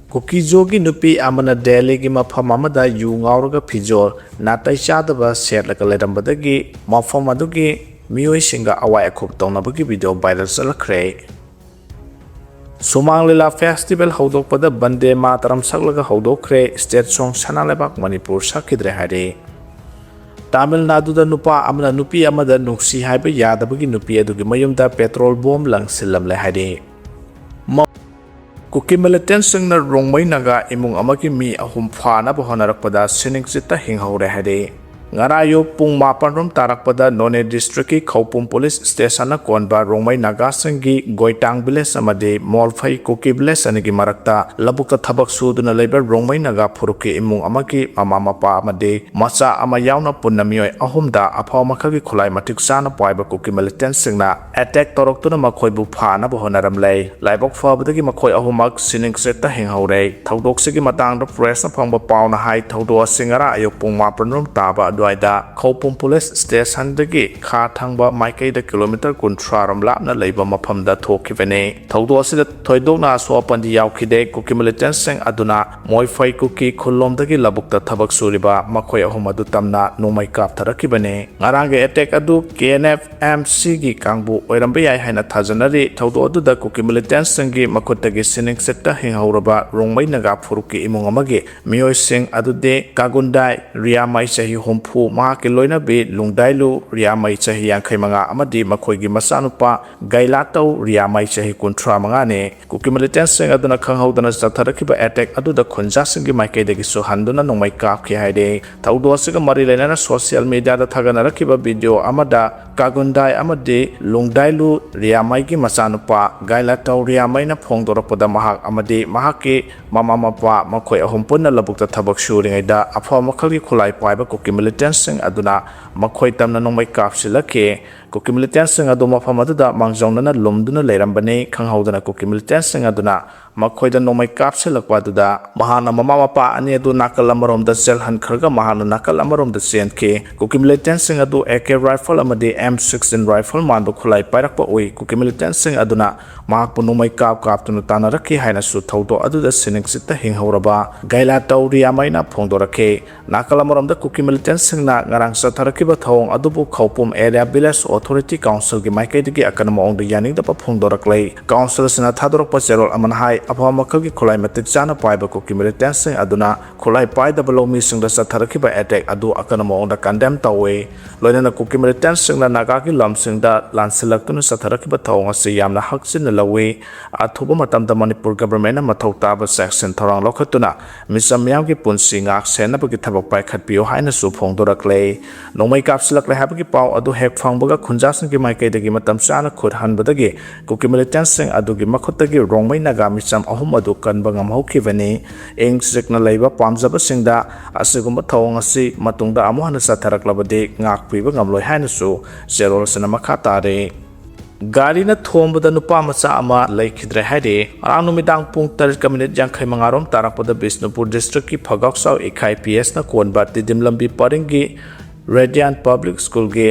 Kuki-jogi nupi amana Delhi gi mafam amada yu ngauraga phijor natai chadaba setlaka lerambadagi mafam adugi miyoi singa awai akhop tonabagi video viral salakre. Sumang Lila Festival haudokpada Bande Mataram saklaga haudokre state song Sanalebak Manipur sakidre hari. Tamil Nadu da nupa amana nupi amada nuksi haiba yadabagi nupi adugi mayumda petrol bomb lang silam le hari. Kuki militant sing na Kuki-Naga imung amaki mi ahum phana bohanarakpada sining sita hinghaure hari. Ngarayo pung mapanrom tarakpada None District ki Khaupum Police Station na konba Kuki-Naga singi Goitang Village amade Molphai Kuki Village anigi marakta labukta thabak suduna leiba Kuki-Naga phuruki imung amaki mama mapa amade macha ama yauna punnamioi ahumda aphaw makhagi khulai matik sana paiba Kuki militant singna attack toroktuna makhoibu phana bohonaram lei laibok fabadagi makhoi ahumak sining seta hinghaure thaudok sigi matang da press na phangba pauna hai thaudo singara ayok pung mapanrom taba Duaida Khaupum Police Station dagi kha thangba maikai da kilometer kuntraram lapna leiba mafam da thokivene thaudo asida thoidokna swapandi yaukhide Kuki militant sing aduna moifai Kuki khulom dagi labukta thabak suriba makhoi ahum adu tamna nomai kap tharakibane ngarage attack adu KNF MC gi kangbu oiramba yai haina thajanari thaudo adu da Kuki militant sing gi makhutagi sining setta hinghauraba Kuki-Naga phuruki imung amage miyoi sing adude kagundai riamai chahi fu mahaki loina be lungdailu riamai chahi yankhai manga amadi makhoigi masanupa gailatau riamai chahi kuntra manga ne Kuki militant sing aduna khanghaudana jatharakiba attack aduda khunja singi maikai dagi so handuna nongmai kapki haide thaudo asiga mari lenana social media da thagana rakiba video amada kagundai amadi lungdailu riamai gi masanupa gailatau riamai na phongdorapada mahak amadi mahaki mama mapa makhoi ahum punna labukta thabak suringaida apha makhali khulai paiba Kuki militant sing aduna makhoi tamna nongmai kapsilake Kuki militant sing adu mafam aduda mangjongna lumduna leirambane khanghaudana Kuki militant sing aduna makhoi da nongmai kapsilakwa aduda mahana mama mapa ani adu nakal amarom da sel han kharga mahana nakal amarom da senke Kuki militant sing adu AK rifle amade M16 rifle manba khulai pairakpa oi Kuki militant sing aduna mahakpu nongmai kaptuna tanaraki haina su thaudo aduda sining sita hinghauraba gaila tauri amaina phongdorake nakal amarom da Kuki militant sing na ngarang satharakiba thong adubu Khaupum area village authority council gi maikai digi akanama ong da yaning da pa phongdoraklei council sina thadorokpa cherol aman hai apha makhal gi khulai matik chana paiba Kuki militant sing aduna khulai pai da balomi sing da satharakiba attack adu akanama ong da condemn tawe loinana Kuki militant sing na naga gi lam sing da lansilaktuna satharakiba thong ase yamna haksin lawe athuba matam da Manipur government na mathau taba section thorang lokhatuna misam myam gi punsi ngak sena bagi thabak pai khatpio haina su phongdoraklei nongmai kapsilak le habagi pau adu hek phangbaga khunjasin gi maikai dagi matam chana khut hanbadagi Kuki militant sing adugi makhutagi Kuki-Naga misam ahum adu kanba ngamhokivani eng sikna leiba pamjaba singda asigumba thawng asi matungda amuhana satharaklabadi ngakpiba ngamloi haina su zerol sena makha tare Gari na thombada nupa macha ama laikhidre haide arang numidang pung 3:50 mangarom tarakpada Bisnupur district ki Phagaksau IPS na konba tidim lambi paringi Radiant Public School ge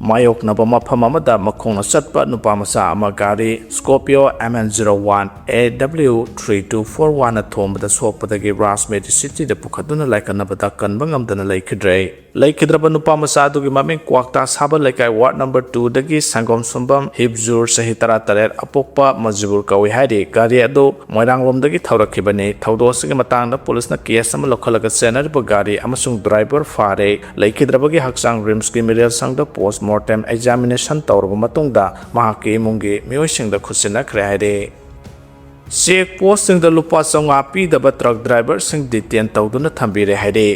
mayok na bama phamamada makhong na satpa nupa macha ama gari Scorpio MN01 AW3241 na thombada soppada ge Rasmedi city da pukhaduna laikana bada kanba ngamdana laikhidraba nupa macha dugi maming kwakta saba laikai ward number 2 dagi sangom sumbam hibjur sahitara taret apokpa majbur kawi haide gari ado moirangrom dagi thaurakibane thaudo sigi matang na police na case ama lokhalaga senar ba gari amasung driver fare laikhidraba gi haksang rims ki medial sang da postmortem examination tawrba matungda mahaki mungi miyosing da khusina khre haide check post sing da lupa songa pi da truck driver sing detain tawduna thambire haide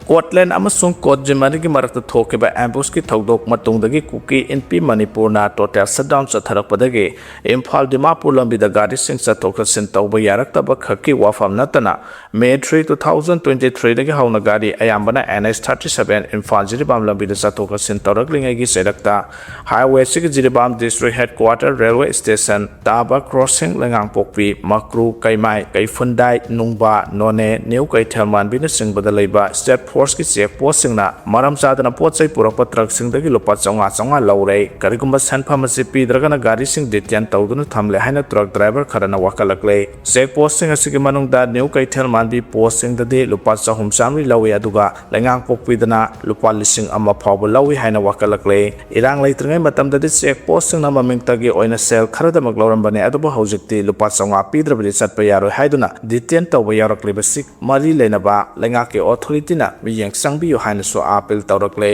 Scotland amasung Kojimani gi marakta thokiba ambush ki thaudok matungdagi Kuki NP Manipur na total shutdown chatharakpadagi Imphal Dimapur lambi da gari sing chathokra sin tawba yaraktaba khaki wafam natana May 3 2023 dagi hauna gari ayambana NS37 Imphal Jiribam lambi da chathokra sin tawraklingai gi serakta highway sig Jiribam district headquarter railway station taba crossing lengang pokpi Makru Kaimai Kaifundai Nungba None New Kaithelman bina singbada leiba state force ki check post singna maram chadana pochai purakpa truck singdagi lupa chonga laure karigumba sanpham ase pidragana gari sing detain tawduna thamle haina truck driver kharana wakalakle check post sing asigi manungda new kaithel manbi post singdadi lupa chahum chamri lawi aduga lengang pokpidana lupa lising ama phawba lawi haina wakalakle irang leitrngai matamdadi check post singna mamingtagi oina sel kharadamak laurambane aduba hojikti lupa chonga pidrabadi chatpa yaroi haiduna detain tawba yarakliba sik mari lenaba lengake authority na miyang sangbiyo haina so appeal tawrakle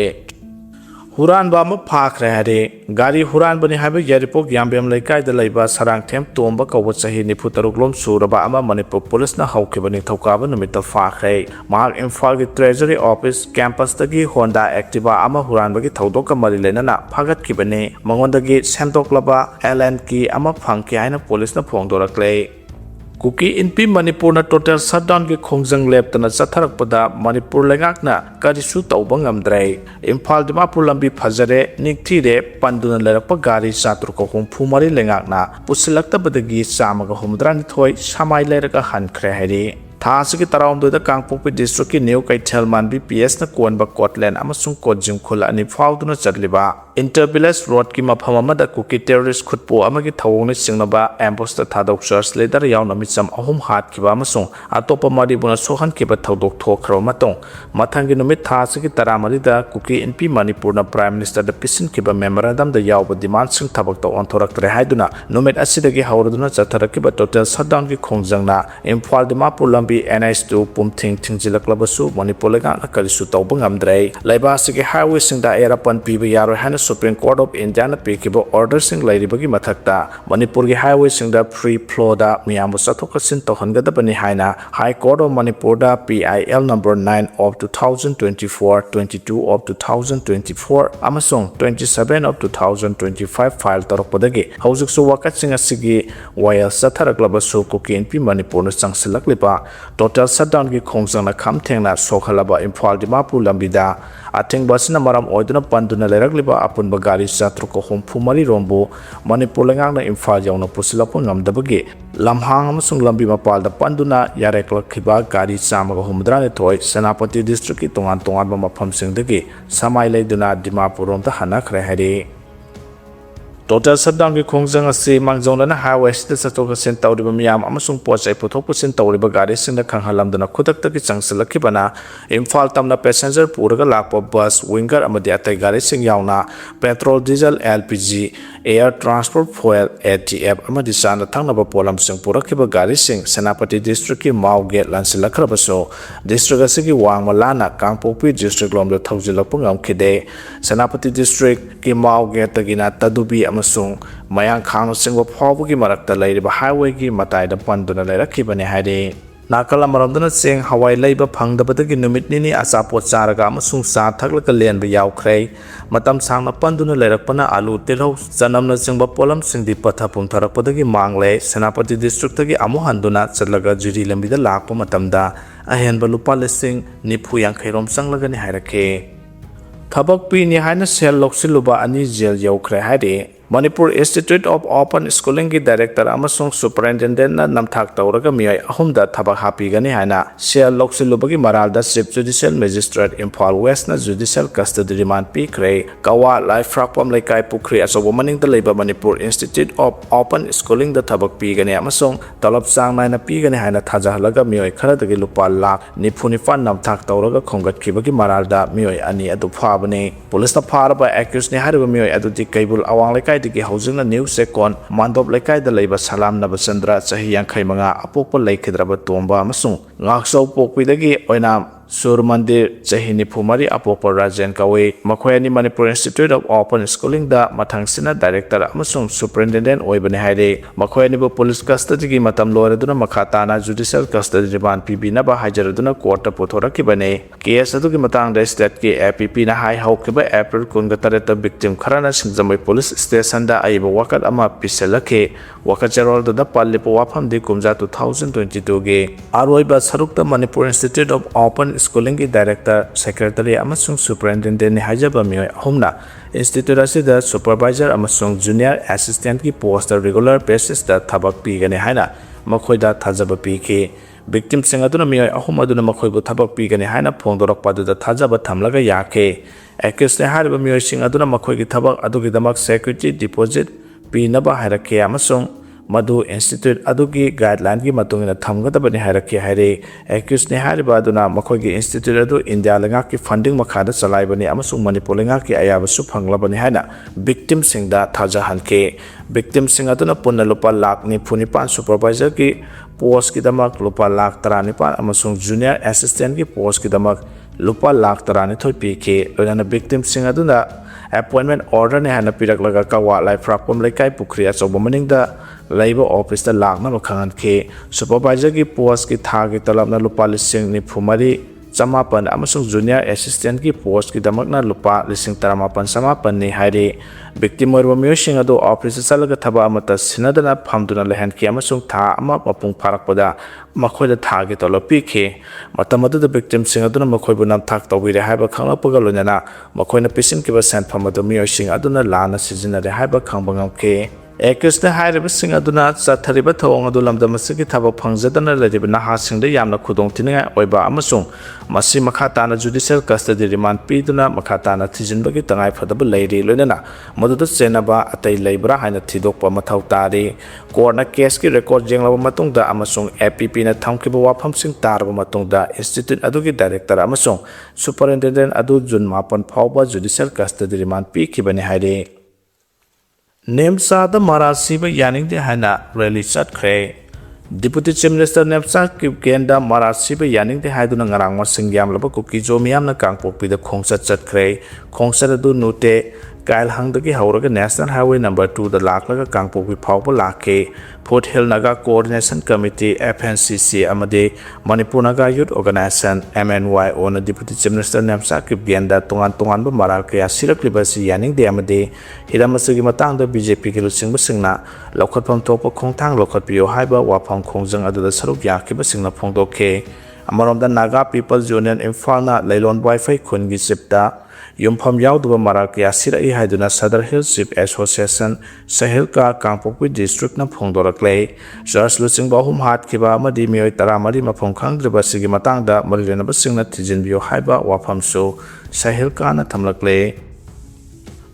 Huran ba ma phakre hare gari huran bani haiba yaripok yambem laikai da laiba sarang them tomba kawwa chahi nifu taruklom suraba ama Manipur police na haukibani thokaba numita phakre mahak Imphal gi treasury office campus tagi Honda Activa ama huran bagi thodok mari lenana phagat kibani mangondagi sentoklaba LN ki ama phangki haina police na phongdorakle Kuki-Naga Manipur na total shutdown ki khongjang leptana chatharakpada Manipur lengakna karisu tawba ngamdrai Imphal Dimapur lambi phajare nikthire panduna lerakpa gari chaturko humfu mari lengakna pusilaktabadagi chamaga humdrani thoi samai leiraka hankhre hari Thasiki tarawmdoida Kangpokpi district ki new kaithel manbi IPS na konba Scotland amasung Kojim khula ani phawduna chatliba Intervillage road ki mafam amada Kuki terrorist khutpo amagi thawongni singnaba ambush ta thadok church leader yauna micham ahum hat kiba amasung atopa mari buna sohan kiba thodok thokro matong mathangi numit thasiki taramari da Kuki-Naga Manipur na prime minister da pisin kiba memorandum da yawba demand sing thabak ta onthoraktre haiduna numit asidagi hawraduna chatharakiba total shutdown ki khongjangna Imphal Dimapur lambi NS2 pumthing thingjilaklabasu Manipur lengakna karisu tawba ngamdrai laiba asigi highway singda erapan piba yaroi hana Supreme Court of India na pikibo order sing lairibagi mathakta Manipur gi highway singda free flow da miyambu chathokhasin tohangadabani haina High Court of Manipur da PIL number 9 of 2024 22 of 2024 amasung 27 of 2025 file tarakpadagi haujiksu wakat sing asigi wayal chatharaklabasu Kuki-Naga Manipur na changsilakliba total shutdown ki khongjang na khamthengna sokhalaba Imphal Dimapur lambida atheng basina maram oiduna panduna lerakliba apunba gari chatruk humfu mari rombu Manipur lengakna Imphal yauna pusilapa ngamdabagi lamhang amasung lambi mapalda panduna yareklakhiba gari chamaga humdrani thoi Senapati district ki tongan mafamsingdagi samai leiduna Dimapur romda hanakhre hari Total shutdown ki khongjang ase mangjongna highway sida chatok sen tawriba miyam amasung pochai puthok pusin tawriba gari singna khanghalamdana khudak taki changsilakibana Imphal tamna passenger puraga lakpa bus winger amadi atai gari sing yauna petrol diesel LPG air transport fuel ATF amadi sana thangnaba polam sing purakiba gari sing Senapati district ki Mau gate lansilakrabaso district asigi wangmalana Kangpokpi district lomda thaujilakpa ngamkhide Senapati district ki Mau gate tagina tadubi amasung mayang khangno singwa phawbugi marakta leiriba highway gi mataida panduna leirakibani haide nakala maramdana seng hawai leiba phangdabadagi numit nini asapot charaga amasung sa thaklaka lenba yawkhre matam sangna panduna leirakpana alu tilhau janamna singba polam singdi pathapum tharakpadagi mangle Senapati district tagi amu handuna chatlaga jiri lambida lakpa matamda ahenba lupa lesing nifu yangkhairom changlagani hairake Thabak pi ni haina sel loksiluba ani jail yawkhre haide Manipur Institute of Open Schooling ki director amasung superintendent na namthak tawraga miyai ahumda thabak hapigani haina sel loksilubagi maralda chief judicial magistrate Imphal West na judicial custody remand pikre kawa life rakpam laikai pukri asobo maningda leiba Manipur Institute of Open Schooling da thabak pigani amasung talab sang naina pigani haina thajahalaga miyai kharadagi lupa lakh nifunipan namthak tawraga khongatkibagi maralda miyai ani adu phabani police na pharaba accused ni hariba miyai adu di kaibul awang laikai digi haujingna new second mandop laikai da leiba Salam Nabachandra chahi 35 apokpa laikhidraba tomba amasung ngaksau pokpidagi oina Sur Mandir chahi nifumari apokpa Rajan kawe makhoi Manipur Institute of Open Schooling da mathangsina director amasung superintendent oibani haire makhoi ni police custody gi matam loraduna makhatana judicial custody remand PB na ba hajaraduna court ta pothorakibane case adu gi matang da state ki APP na hai haukiba April 19 victim kharana singjamai police station da aiba wakat ama piselake wakat jarol da pallipo wafam di kumja 2022 ge aroiba sarukta Manipur Institute of Open Schooling ki director secretary amasung superintendent ni hajaba miyoi ahumna institute asida supervisor amasung junior assistant ki post regular basis da thabak pigani haina makhoida thajaba piki victim-sing aduna miyoi ahum aduna makhoibu thabak pigani haina phongdorakpa aduda thajaba thamlaga yakhe accused hariba miyoi sing aduna makhoigi thabak adugidamak security deposit pinaba hairake amasung Madu Institute adugi guideline gi matungina thamgadabani hairake haire accused ne hariba aduna makhoigi institute adu India lenga ki funding makhada chalaibani amasung Manipur lenga ki ayabasu phanglabani haina victim singda thaja hanke victim sing aduna punna lupa lakh ni phunipan supervisor ki post ki damak lupa lakh taranipan amasung junior assistant ki post ki damak lupa lakh tarani thoi pk loina victim sing aduna appointment order ne hana piraklaga kawa lai prakpom lekai pukri achobo maningda labor office da lakna makhangan ke supervisor ki post ki thagi talabna lupa lising ni phumari chamapan amasung junior assistant ki post ki damakna lupa lising taramapan samapan ni haire victim orwa miyosing ado office salaga thaba amata sinadana phamduna lehan ki amasung tha ama mapung pharakpada makhoida thagi tolo pike matamadu the victim sing aduna makhoibu nam thak tawire haiba khanglapaga lonana makhoina pisin ki ba san phamadu miyosing aduna lana sijina re haiba khangbangam ke accused haiba sing aduna chathariba thawang adu lamdamasiki thaba phangjadana lariba naha singda yamna khudong tinga oiba amasung masi makhatana judicial custody remand piduna makhatana thijinbagi tangai phadaba leire loinana maduda chenaba atai leibra haina thidokpa mathau tari korna case ki record jenglaba matungda amasung app na thamkiba wafam sing tarba matungda institute adugi director amasung superintendent adu jun mapan phawba judicial custody remand pi khibani haire Nemsa the Marasiba Yaning de Hana rally chatkre Deputy Chief Minister Nemsa Kenda Marasiba Yaning de Haduna Ngarangwa Singyam Laba Kuki Jomiam na Kangpopi the Kongsa chatkre Kongsa du Nute Kail Hangdagi Hauraga National Highway number 2 the Laklaga Kangpopi Paupa Lake Port Hill Naga Coordination Committee FNCC Amade Manipur Naga Youth Organization MNY on a Deputy Chief Minister Nemsa Kipgenda Tungan Tungan Marake Sirak Libasi Yaning de Amade Hidamasagi Matang the BJP Kilusing Basingna Lokatpam Topo Kongtang Lokatpio Haiba Wapang Kongjang Ada Saruk Yakiba Singna Pongdoke Amarom the Naga People's Union Infalna Laylon Wi-Fi Kungi Sipta Yumpham Yauduba Marakia Sira Haiduna Sadar Hill Ship Association Sahilka Kangpopi District na Pongdorakle George Lusing Bahum Hat Kiba Madi Miyoi Taramari Mapong Kangdriba Sigi Matangda Marilena Basingna Tijinbio Haiba Wapam So Sahilka na Tamlakle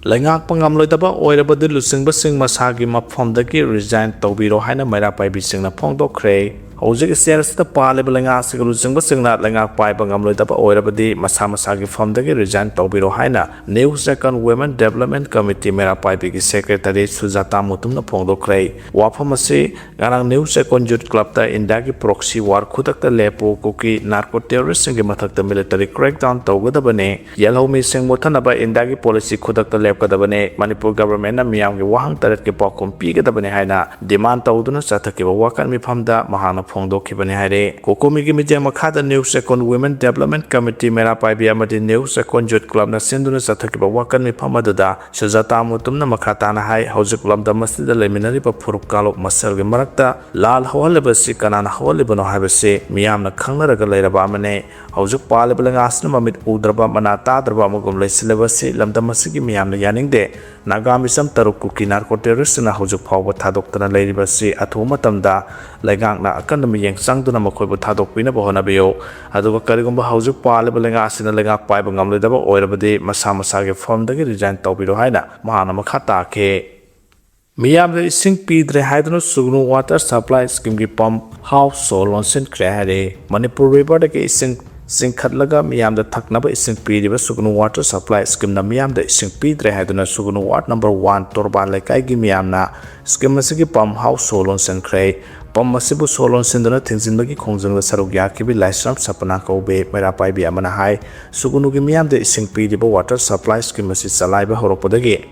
Langak Pangamloidaba Oirabadi Lusing Basing Masagi Mapomdaki resign Tobiro Haina Maira Pai Bisingna Pongdokre Hojik Sears the Palabalinga Sigalusing Basingna Langak Pai Pangamloidaba Oirabadi Masamasagi Fomdaki resign Tobiro Haina New Second Women Development Committee Mera Pai Bigi Secretary Sujata Mutum na Pongdokre Wapamasi Garang New Second Youth Club ta Indagi Proxy War Kutakta Lepo Kuki-Naga terrorist singi mathakta military crackdown Togadabane Yellow Missing Mutanaba Indagi policy Kutakta Lepkadabane Manipur government na Miyamgi Wahang Taret ki Pokum Pigadabane Haina demand Tauduna Satakiba Wakan Mipamda Mahana Pongdokibane Haire Kokomigi Mijam Makada New Second Women Development Committee Mera Pai Biamadi New Second Youth Club na Sinduna Satakiba Wakan Mipamadada Shazata Mutum na Makatana Hai Hojik Lamda Masjid Leminari pa Purukalo Masalgi Marakta Lal Hawalibasi Kanana Hawalibano Habase Miyamna Kangnaraga Lairaba Amane Hojik Palibalangasna Mamit Udraba Manata Draba Mugum Lesilabasi Lamda Masigi Miyamna Yaning de Nagamisam Taruk Kuki-Naga terrorist na Hojik Pawa Tadokta Lairibasi Atuma Tamda Lagang na Akandami Yang Sangduna Makoibu Tadokpina Bohonabiyo Aduga Karigumba Hojik Palibalangasina Lagak Pai Bangamlidaba Oirabadi Masamasagi Formdagi resign Tobiro Haina Mahana Makata ke Miyamda Ising Pidre Haidano Sugnu Water Supply Scheme ki Pump House Solonsin Krehare Manipur River Dagi Ising Singkhatlaga Miyamda Thaknaba Ising Pidriba Sugnu Water Supply Scheme na Miyamda Ising Pidre Haidana Sugnu Ward number 1 Torban Lekai gi Miyamna Scheme Masigi Pump House Solonsin Kreh Pump Masibu Solonsin Dana Tingsinbagi Kongjangla Saruk Yakibi Laisram Sapana Kobe Mera Pai Bi Amana Hai Sugnu gi Miyamda Ising Pidriba Water Supply Scheme Masi Salaiba Horopodagi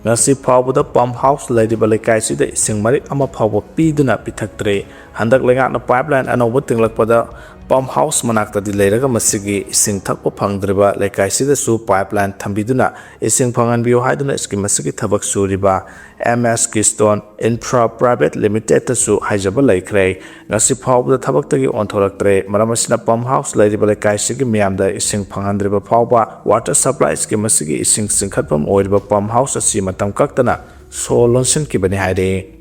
Ngasi Pawda Pump House Ladiba Lekaisida Ising Marik Ama Pawba Piduna Pitaktre Handak Lengat na Pipeline Anoba Tinglakpada Pump House Manakta di Leiraga Masigi Ising Thakpa Pangdriba Lekaisida Su Pipeline Thambiduna Ising Panganbio Haiduna Iski Masigi Thabak Suriba MS Keystone Infra Private Limited Su Haijaba Laikre Ngasi Pawda Thabaktagi Onthoraktre Maramasina Pump House Ladiba Lekaisigi Miyamda Ising Pangandriba Pawba Water Supply Iski Masigi Ising Singkhatpam Oiriba Pump House Asi Matam Kaktana Solonsin Kibani Haide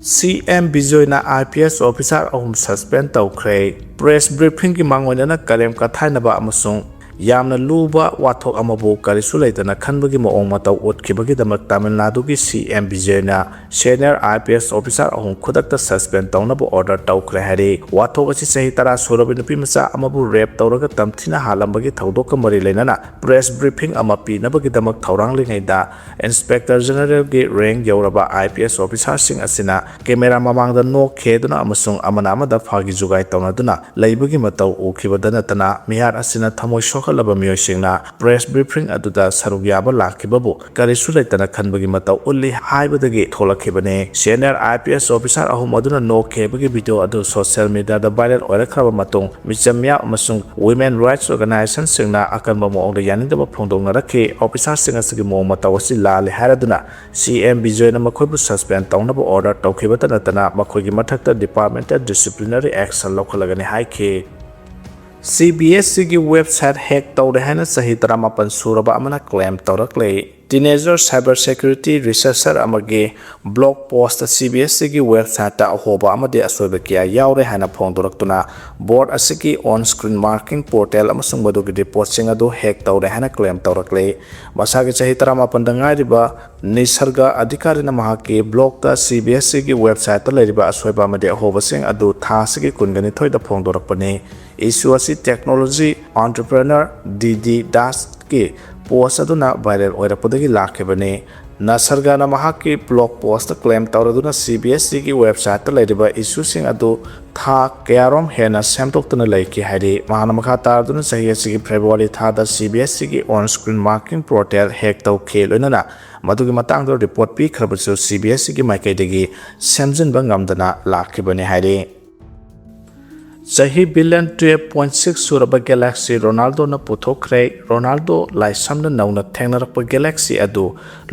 CM Bijoyna IPS officer ahum suspend tawkhre press briefing ki mangonana karem kathainaba amasung yamna luba wathok amabu karisu leitana khanbagi moong mataw utkibagi damak Tamil Nadu ki CM Bijoyna senior IPS officer ahum khudakta suspend tawnaba order tawkhre hari wathok asi sahi tara surabi nupi masa amabu rape tawraga tamthina halambagi thaudok mari leinana press briefing ama pinabagi damak thaurang lingaida inspector general ki rank yauraba IPS officer sing asina camera mamangda no kheduna amasung amana amada phagi jugai tawnaduna leibagi mataw ukhibadana tana mihar asina thamoi laba miyosingna press briefing aduda sarugyaba lakibabu karisu leitana khanbagi mataw ulli haibadagi tholakhibane senior IPS officer ahum aduna no khebagi video adu social media da viral oirakhaba matung michamya amasung women rights organization singna akanba moongda yanindaba phongdongna rakhi officer singa sigi moong mataw asi lale haraduna CM Bijoyna makhoibu suspend tawnaba order tawkhibata tana makhoigi mathakta departmental disciplinary action lokhalagani haikhe CBSC की website hack तौरे है सही तरह मापन सूरबा अमना claim तौरकले teenager cyber security researcher अमगे ब्लॉग पोस्ट CBSC की वेबसाइट होबा अमदे असोबे किया यावरे हैना फोंदोरक्तुना बोर्ड असकी ऑन स्क्रीन मार्किंग पोर्टल अमसुंग मदुगी रिपोर्टिंग अदो हैक तौरे हैना क्लेम तौरकले मसागे सही तरह मापन दंगारिबा निसर्ग अधिकारी नमहाके ब्लॉग ता CBSC की वेबसाइट लेरिबा असोबा अमदे होबसिंग अदो थासकी कुनगनि थोइदा फोंदोरकपने इशू असी टेक्नोलॉजी एंटरप्रेन्योर DD दास के पोस्ट अदुना वायरल ओइरपदगी लाखेबने नसरगाना महाकी ब्लॉग पोस्ट क्लेम तौरदुना CBSC की वेबसाइट लेरिबा इशू सिंग अदु था कयारोम हेना सेमटोक्तना लैकी हाइदे महाना मखा तारदुना सही की फेब्रुआरी थादा CBSC की on screen marking portal hack तौखे लोइनना मदुगी मतंगदो रिपोर्ट पी खरबसु CBSC की माइकैदगी सेमजिनबा ngamdana लाखिबने हाइदे Sahi billion 12.6 suraba galaxy Ronaldo na puthokre Ronaldo laisam na nauna thengnarakpa galaxy adu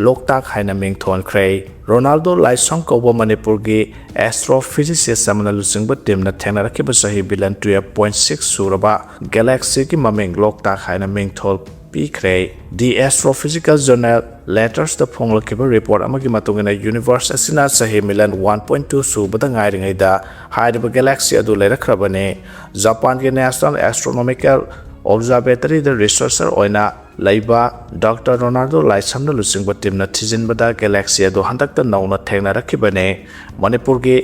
loktak haina mingthon khre Ronaldo laisam kobo Manipur gi astrophysicist samana lusingba team na thengnarakba sahi billion 12.6 suraba galaxy ki maming loktak haina mingthol Pikre, the Astrophysical Journal letters the Ponglakiba report amagi matungina universe asina sahi milan 1.2 subada ngairingaida haidaba galaxy adu leirakrabane Japan ki National Astronomical Observatory the researcher oina laiba Dr. Ronaldo laisamna lusingba timna thijinbada galaxy adu handakta nauna thengna rakhibane Manipur gi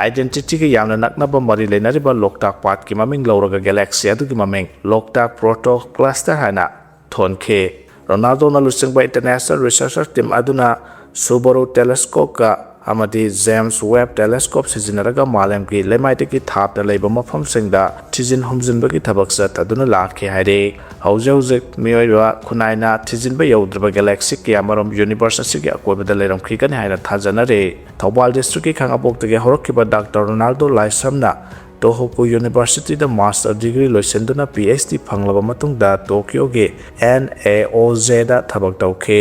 identity ki yamna naknaba mari leinariba loktak pat ki maming lauraga galaxy adu ki maming loktak proto cluster hana Thonke Ronaldo na lusingba international researcher team aduna Subaru telescope ka amadi James Webb telescope sijinaraga malem ki lemaite ki thap da leiba mafam singda thijin humjinba ki thabak sat aduna lakhe haire hauze miyoiba khunaina thijinba yaudraba galaxy ki amarom universe asigi akoba da leiram khikani haina thajanare Thobal district ki khangabok tege horokkiba Dr. Ronaldo laisamna Tohoku University the master degree loisenduna PhD phanglaba matungda Tokyo ge NAOZ da thabak tawkhe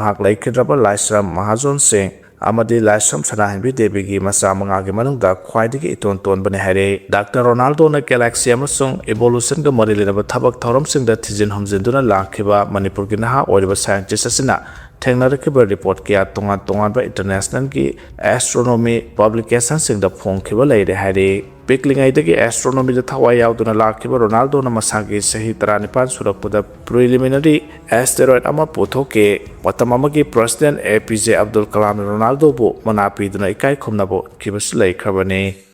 mahak laikhidraba laisram mahajon singh amadi laisram sanahinbi devi gi masa manga ge manungda khwaidigi iton ton bane hare Dr. Ronaldo na galaxy amasung evolution ga mari lenaba thabak thorom singda thijin humjinduna lakhiba Manipur gi naha oiriba scientist asina thengnarakhiba report kya tongan ba international ki astronomy publication singda phongkhiba leire hare Piklingaidagi astronomy da thawai yauduna lakhiba Ronaldo na masagi sahi 39 surakpada preliminary asteroid ama puthoke matam amagi president APJ Abdul Kalam Ronaldo bu manapi duna ikai khumnabo kibas laikhabane